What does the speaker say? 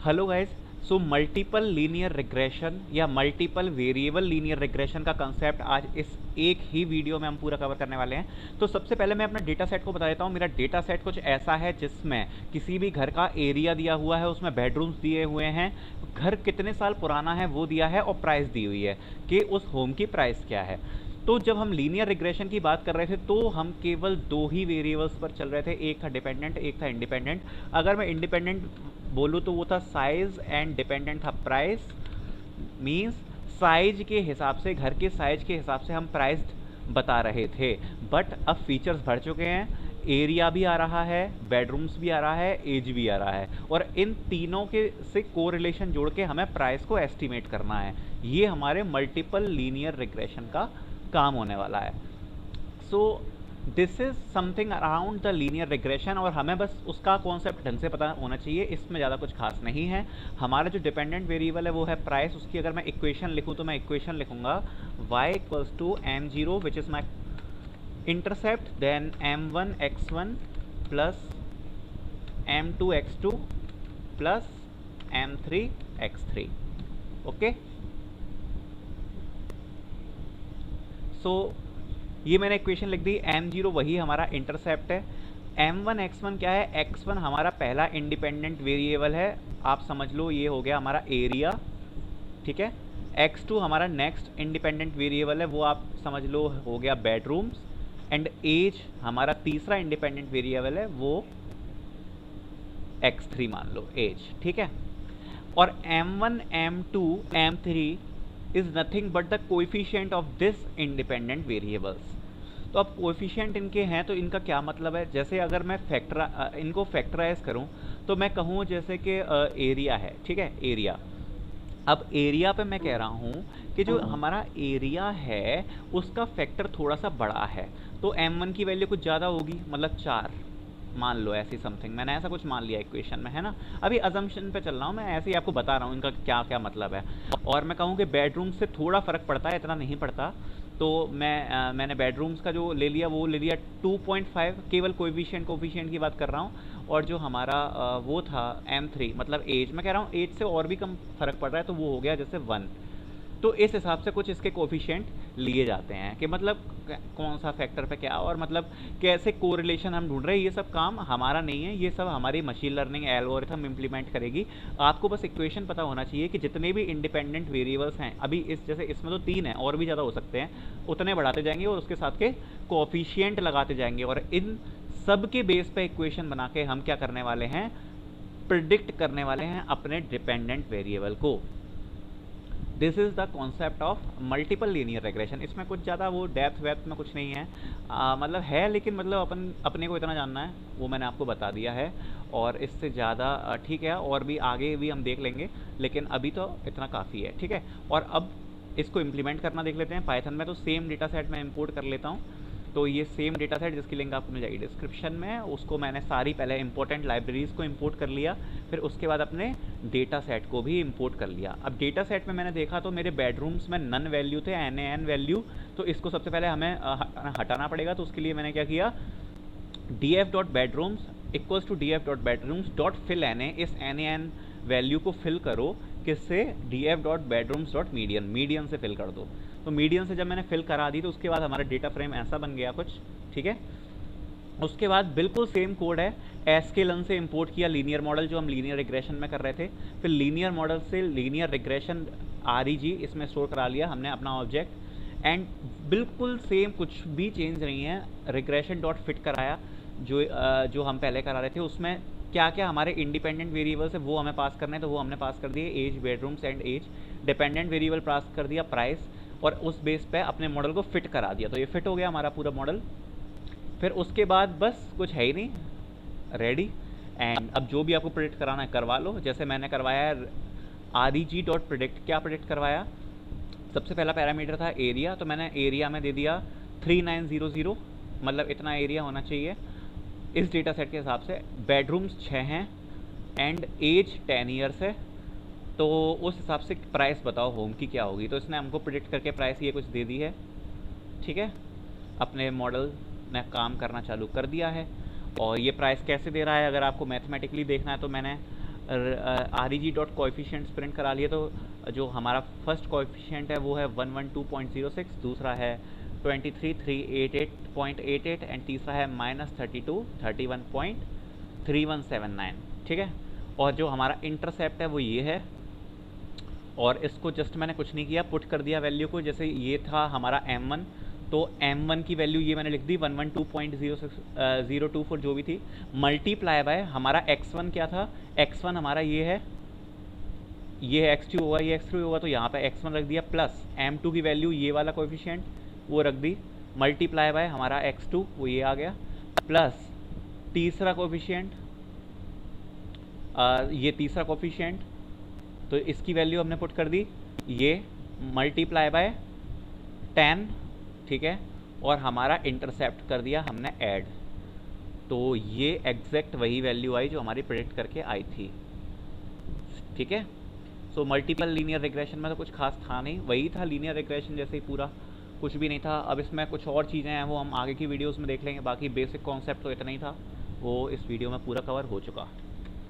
Hello guys. So multiple linear regression या multiple variable linear regression का concept आज इस एक ही वीडियो में हम पूरा कवर करने वाले हैं। तो सबसे पहले मैं अपना डेटा सेट को बता देता हूँ। मेरा डेटा सेट कुछ ऐसा है जिसमें किसी भी घर का एरिया दिया हुआ है, उसमें बेडरूम्स दिए हुए हैं, घर कितने साल पुराना है वो दिया है और प्राइस दी हुई है कि उस होम की प्राइस क्या है। तो जब हम लीनियर रिग्रेशन की बात कर रहे थे तो हम केवल दो ही वेरिएबल्स पर चल रहे थे, एक था डिपेंडेंट, एक था इंडिपेंडेंट। अगर मैं इंडिपेंडेंट बोलूँ तो वो था साइज एंड डिपेंडेंट था प्राइस। मींस साइज के हिसाब से, घर के साइज के हिसाब से हम प्राइस बता रहे थे। बट अब फीचर्स बढ़ चुके हैं, एरिया भी आ रहा है, बेडरूम्स भी आ रहा है, एज भी आ रहा है, और इन तीनों के से कोरिलेशन जोड़ के हमें प्राइस को एस्टिमेट करना है। ये हमारे मल्टीपल लीनियर रिग्रेशन का काम होने वाला है। So this is something around the linear regression, और हमें बस उसका कॉन्सेप्ट ढंग से पता होना चाहिए। इसमें ज़्यादा कुछ खास नहीं है। हमारा जो डिपेंडेंट वेरिएबल है वो है प्राइस। उसकी अगर मैं इक्वेशन लिखूँ तो मैं इक्वेशन लिखूँगा y equals to m0 which is my intercept, then m1 x1 plus m2 x2 plus m3 x3। Okay, so ये मैंने इक्वेशन लिख दी। m0 वही हमारा इंटरसेप्ट है। m1 x1 क्या है? x1 हमारा पहला इंडिपेंडेंट वेरिएबल है, आप समझ लो ये हो गया हमारा एरिया, ठीक है। x2 हमारा नेक्स्ट इंडिपेंडेंट वेरिएबल है, वो आप समझ लो हो गया बेडरूम्स। एंड एज हमारा तीसरा इंडिपेंडेंट वेरिएबल है, वो x3 मान लो एज, ठीक है। और m1 m2 m3 is nothing but the coefficient of this independent variables. तो अब कोएफिशिएंट इनके हैं तो इनका क्या मतलब है? जैसे अगर मैं इनको फैक्टराइज करूं तो मैं कहूं जैसे कि एरिया है, ठीक है, एरिया। अब एरिया पे मैं कह रहा हूं कि जो हमारा एरिया है उसका फैक्टर थोड़ा सा बड़ा है, तो m1 की वैल्यू कुछ ज़्यादा होगी, मतलब 4 मान लो, ऐसी समथिंग मैंने ऐसा कुछ मान लिया इक्वेशन में, है ना। अभी अजम्पशन पे चल रहा हूँ मैं, ऐसे ही आपको बता रहा हूँ इनका क्या क्या मतलब है। और मैं कहूँ कि बेडरूम से थोड़ा फ़र्क पड़ता है, इतना नहीं पड़ता। तो मैंने बेडरूम्स का जो ले लिया वो ले लिया 2.5, केवल कोफिशिएंट की बात कर रहा हूँ। और जो हमारा वो था m3 मतलब एज, मैं कह रहा हूँ एज से और भी कम फ़र्क पड़ रहा है तो वो हो गया जैसे 1। तो इस हिसाब से कुछ इसके कोफिशिएंट लिए जाते हैं कि मतलब कौन सा फैक्टर पे क्या, और मतलब कैसे कोरिलेशन हम ढूंढ रहे हैं। ये सब काम हमारा नहीं है, ये सब हमारी मशीन लर्निंग एल्गोरिथम इंप्लीमेंट करेगी। आपको बस इक्वेशन पता होना चाहिए कि जितने भी इंडिपेंडेंट वेरिएबल्स हैं, अभी इस जैसे इसमें तो 3 हैं, और भी ज़्यादा हो सकते हैं, उतने बढ़ाते जाएंगे और उसके साथ के कोफिशिएंट लगाते जाएंगे, और इन सब के बेस पे इक्वेशन बना के हम क्या करने वाले हैं? प्रिडिक्ट करने वाले हैं अपने डिपेंडेंट वेरिएबल को। This is the concept of multiple linear regression. इसमें कुछ ज़्यादा वो डेप्थ वेप्थ में कुछ नहीं है, मतलब है, लेकिन मतलब अपने को इतना जानना है वो मैंने आपको बता दिया है। और इससे ज़्यादा ठीक है, और भी आगे भी हम देख लेंगे, लेकिन अभी तो इतना काफ़ी है, ठीक है। और अब इसको इम्प्लीमेंट करना देख लेते हैं पाइथन में। तो सेम डेटा सेट मैं इंपोर्ट कर लेता हूँ। तो ये सेम डेटा सेट जिसकी लिंक आपको मिल जाएगी डिस्क्रिप्शन में, उसको मैंने सारी पहले इंपॉर्टेंट लाइब्रेरीज़ को इंपोर्ट कर लिया, फिर उसके बाद अपने डेटा सेट को भी इंपोर्ट कर लिया। अब डेटा सेट में मैंने देखा तो मेरे बेडरूम्स में नन वैल्यू थे, NaN वैल्यू, तो इसको सबसे पहले हमें हटाना पड़ेगा। तो उसके लिए मैंने क्या किया, df.bedrooms equals to df.bedrooms dot fill Na। इस NaN वैल्यू को फिल करो किससे? df.bedrooms.median, मीडियन से फिल कर दो। तो मीडियन से जब मैंने फिल करा दी तो उसके बाद हमारा डेटा फ्रेम ऐसा बन गया कुछ, ठीक है। उसके बाद बिल्कुल सेम कोड है, sklearn से इंपोर्ट किया लीनियर मॉडल जो हम लीनियर रिग्रेशन में कर रहे थे, फिर लीनियर मॉडल से लीनियर रिग्रेशन REG इसमें स्टोर करा लिया हमने अपना ऑब्जेक्ट, एंड बिल्कुल सेम, कुछ भी चेंज नहीं है। रिग्रेशन डॉट फिट कराया जो हम पहले करा रहे थे, उसमें क्या क्या हमारे इंडिपेंडेंट वेरिएबल्स है वो हमें पास करने हैं, तो वो हमने पास कर दिए, age, bedrooms and age. Dependent variable pass कर दिया प्राइस, और उस बेस पे अपने मॉडल को फिट करा दिया। तो ये फिट हो गया हमारा पूरा मॉडल। फिर उसके बाद बस कुछ है ही नहीं, रेडी। एंड अब जो भी आपको प्रेडिक्ट कराना है करवा लो। जैसे मैंने करवाया है REG डॉट प्रिडिक्ट। क्या प्रिडिक्ट करवाया? सबसे पहला पैरामीटर था एरिया, तो मैंने एरिया में दे दिया 3900, मतलब इतना एरिया होना चाहिए इस डेटा सेट के हिसाब से। बेडरूम्स 6 हैं एंड एज 10 ईयर्स है, तो उस हिसाब से प्राइस बताओ होम की क्या होगी। तो इसने हमको प्रिडिक्ट करके प्राइस ये कुछ दे दी है, ठीक है। अपने मॉडल ने काम करना चालू कर दिया है। और ये प्राइस कैसे दे रहा है, अगर आपको मैथमेटिकली देखना है तो मैंने reg.coefficients प्रिंट करा लिए, तो जो हमारा फर्स्ट कोएफिशिएंट है वो है 112.06, दूसरा है 23,388.88 एंड तीसरा है -32 31.3179, ठीक है। और जो हमारा इंटरसेप्ट है वो ये है, और इसको जस्ट मैंने कुछ नहीं किया, पुट कर दिया वैल्यू को। जैसे ये था हमारा m1, तो m1 की वैल्यू ये मैंने लिख दी 112.024 जो भी थी, मल्टीप्लाई बाय हमारा x1 क्या था, x1 हमारा ये है x2 होगा, ये x3 होगा, तो यहाँ पे x1 रख दिया, प्लस m2 की वैल्यू ये वाला कोएफिशिएंट वो रख दी, मल्टीप्लाई बाय हमारा x2 वो ये आ गया, प्लस तीसरा कोएफिशिएंट ये तीसरा कोएफिशिएंट, तो इसकी वैल्यू हमने पुट कर दी, ये मल्टीप्लाई बाय 10, ठीक है, और हमारा इंटरसेप्ट कर दिया हमने ऐड, तो ये एग्जैक्ट वही वैल्यू आई जो हमारी प्रेडिक्ट करके आई थी, ठीक है। सो मल्टीपल लीनियर रिग्रेशन में तो कुछ खास था नहीं, वही था लीनियर रिग्रेशन जैसे ही, पूरा कुछ भी नहीं था। अब इसमें कुछ और चीज़ें हैं वो हम आगे की वीडियोस में देख लेंगे, बाकी बेसिक कॉन्सेप्ट तो इतना ही था, वो इस वीडियो में पूरा कवर हो चुका।